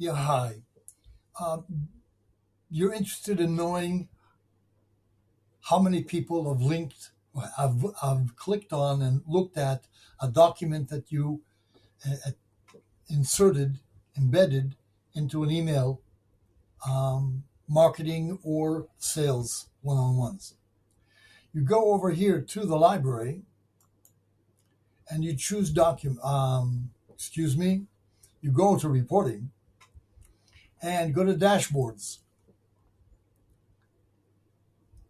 Yeah, hi. You're interested in knowing how many people have have clicked on and looked at a document that you uh, embedded into an email, marketing or sales one-on-ones. You go over here to the library and you choose you go to reporting and go to dashboards.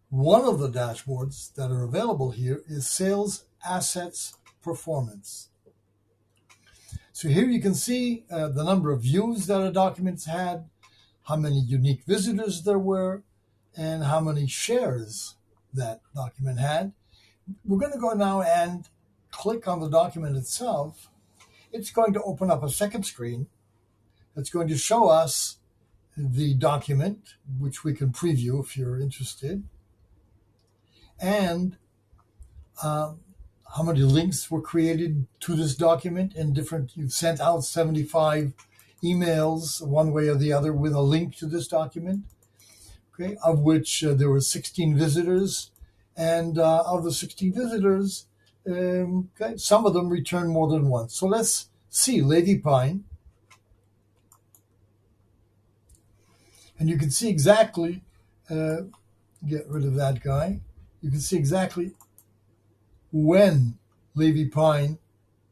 One of the dashboards that are available here is Sales Assets Performance. So here you can see the number of views that a document's had, how many unique visitors there were, and how many shares that document had. We're going to go now and click on the document itself. It's going to open up a second screen that's going to show us the document, which we can preview if you're interested, and how many links were created to this document and you've sent out 75 emails one way or the other with a link to this document, okay, of which there were 16 visitors, and of the 16 visitors, okay, some of them returned more than once. So let's see Lady Pine, and you can see exactly, get rid of that guy, you can see exactly when Levy Pine,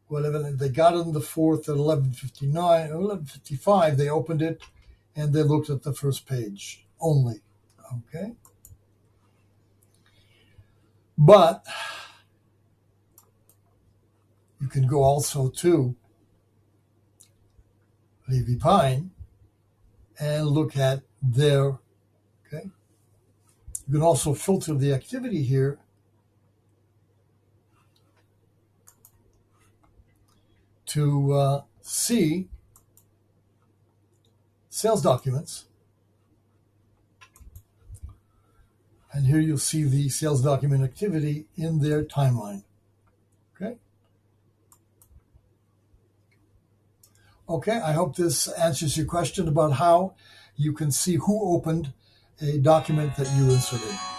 whatever, they got on the 4th at 11:59 or 11:55, they opened it and they looked at the first page only. Okay. But you can go also to Levy Pine and look at their, okay. You can also filter the activity here to see sales documents. And here you'll see the sales document activity in their timeline. Okay. Okay, I hope this answers your question about how you can see who opened a document that you inserted.